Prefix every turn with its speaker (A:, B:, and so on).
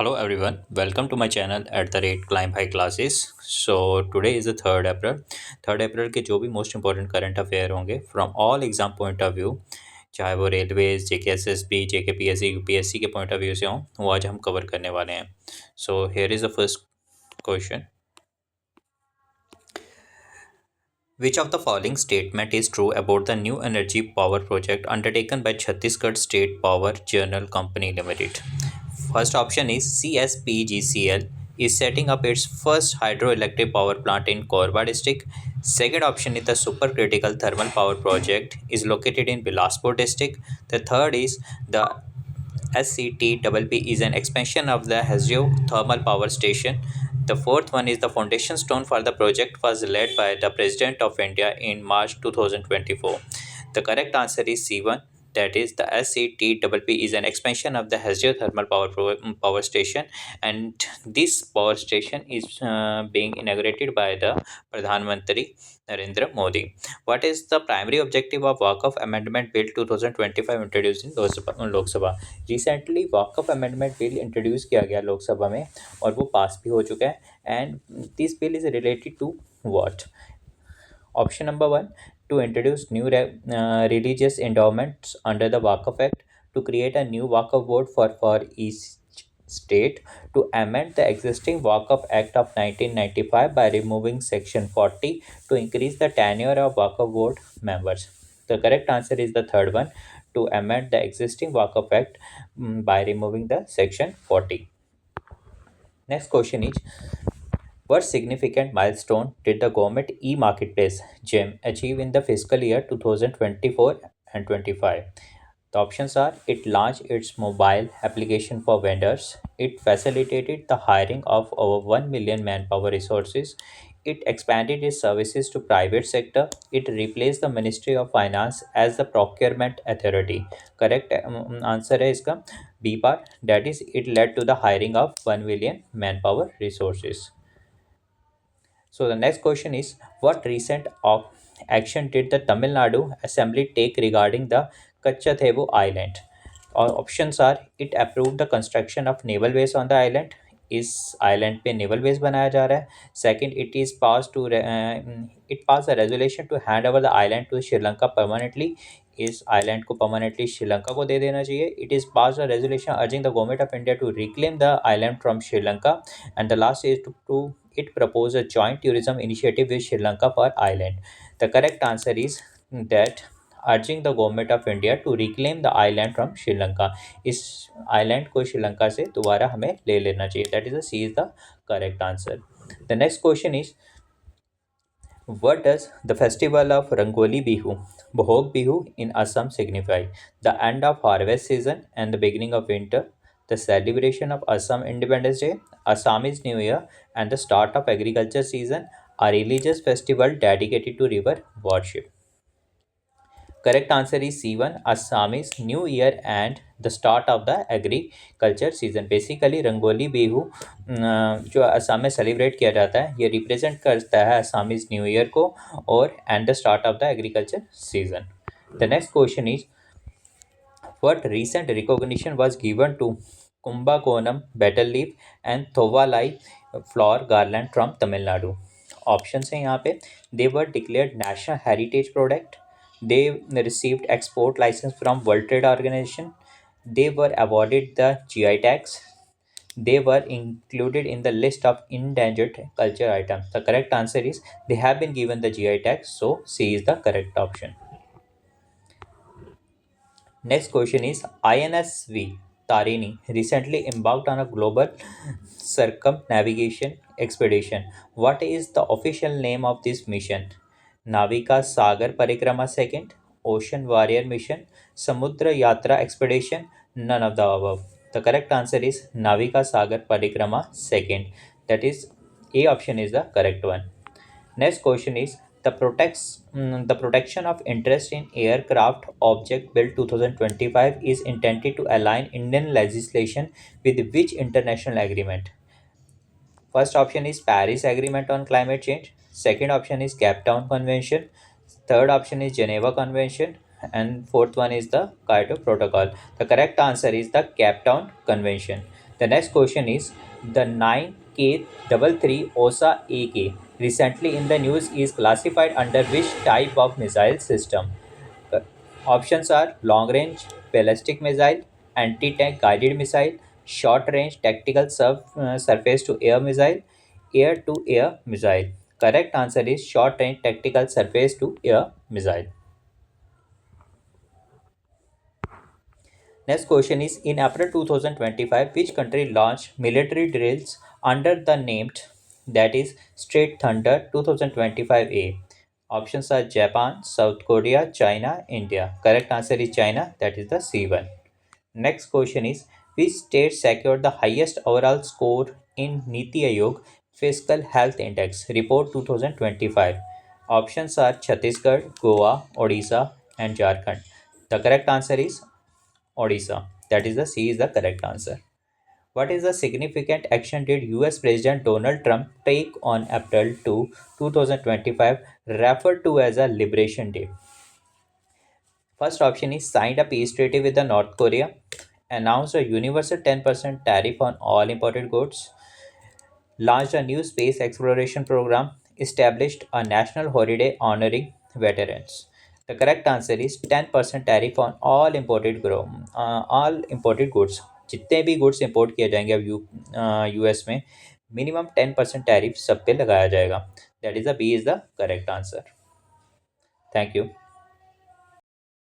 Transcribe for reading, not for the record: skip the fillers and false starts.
A: Hello everyone, welcome to my channel at the rate climb high classes. So today is the 3rd April. 3rd April के जो भी most important current affair होंगे from all exam point of view, चाहे वो railways जेके S S B जेके P S C UPSC के point of view से हों, वो आज हम कवर करने वाले हैं. So here is the first question. Which of the following statement is true about the new energy power project undertaken by Chhattisgarh State Power Journal Company Limited? First option is CSPGCL is setting up its first hydroelectric power plant in Korba district. Second option is the supercritical thermal power project is located in Bilaspur district. The third is the SCTPP is an expansion of the Hazio thermal power station. The fourth one is the foundation stone for the project was laid by the President of India in March 2024. The correct answer is C1. That is, the SCTPP is an expansion of the Hazio thermal power station, and this power station is being inaugurated by the Pradhan Mantri Narendra Modi. What is the primary objective of Waqf Amendment Bill 2025 introduced in Lok Sabha? Recently walk up amendment bill introduce किया गया लोकसभा में और वो पास भी हो चुका है. And this bill is related to what? Option number 1, to introduce new religious endowments under the Waqf Act, to create a new Waqf board for each state, to amend the existing Waqf Act of 1995 by removing Section 40, to increase the tenure of Waqf board members. The correct answer is the third one, to amend the existing Waqf Act by removing the Section 40. Next question is, what significant milestone did the government e-marketplace GEM achieve in the fiscal year 2024 and 25? The options are: it launched its mobile application for vendors, it facilitated the hiring of over 1 million manpower resources, it expanded its services to private sector, it replaced the Ministry of Finance as the procurement authority. Correct answer है इसका B part, that is, it led to the hiring of 1 million manpower resources. So the next question is, what recent action did the Tamil Nadu Assembly take regarding the Kachathebu Island? Our options are: it approved the construction of naval base on the island. इस island पे naval base बनाया जा रहा है. Second, it pass a resolution to hand over the island to Sri Lanka permanently. इस island को permanently Sri Lanka को दे देना चाहिए. It is pass a resolution urging the government of India to reclaim the island from Sri Lanka. And the last is to it proposed a joint tourism initiative with Sri Lanka for island. The correct answer is that urging the government of India to reclaim the island from Sri Lanka. इस island को श्रीलंका से दोबारा हमें ले लेना चाहिए. That is the C is the correct answer. The next question is, what does the festival of Rangoli Bihu, Bhog Bihu in Assam signify? The end of harvest season and the beginning of winter, the celebration of Assam Independence Day, Assamese New Year, and the start of agriculture season, a religious festival dedicated to river worship. Correct answer is C1, Assamese New Year and the start of the agriculture season. Basically rangoli Bihu जो असम में celebrate किया जाता है, ये represent करता है Assamese new year को और and the start of the agriculture season. The next question is, what recent recognition was given to Kumbakonam betel leaf and Thovalai flower garland from Tamil Nadu? Options हैं यहाँ पे. They were declared national heritage product. They received export license from World Trade Organization. They were awarded the GI tags. They were included in the list of endangered culture items. The correct answer is they have been given the GI tags. So C is the correct option. Next question is, INSV Tarini recently embarked on a global circumnavigation expedition. What is the official name of this mission? Navika Sagar Parikrama Second, Ocean Warrior Mission, Samudra Yatra Expedition, none of the above. The correct answer is Navika Sagar Parikrama Second. That is, A option is the correct one. Next question is, the protection of interest in aircraft object bill 2025 is intended to align Indian legislation with which international agreement? First option is Paris Agreement on Climate Change. Second option is Cape Town Convention. Third option is Geneva Convention. And fourth one is the Kyoto Protocol. The correct answer is the Cape Town Convention. The next question is the 9K33 OSA AK recently in the news is classified under which type of missile system? Uh, Options are long range ballistic missile, anti tank guided missile, short range tactical surface to air missile, air to air missile. Correct answer is short range tactical surface to air missile. Next question is in April 2025, which country launched military drills under the named that is Straight Thunder 2025A? Options are Japan, South Korea, China, India. Correct answer is China, that is the C1. Next question is which state secured the highest overall score in Niti Aayog Fiscal Health Index report 2025? Options are Chhattisgarh, Goa, Odisha, and Jharkhand. The correct answer is Odisha. That is the C is the correct answer. What is the significant action did US President Donald Trump take on April 2, 2025, referred to as a Liberation Day? First option is signed a peace treaty with the North Korea, announced a universal 10% tariff on all imported goods, launched a new space exploration program, established a national holiday honoring veterans. The correct answer is 10% tariff on all imported goods. जितने भी goods import किए जाएंगे अब US में minimum 10% tariff सब पे लगाया जाएगा. That is the B is the correct answer. Thank you.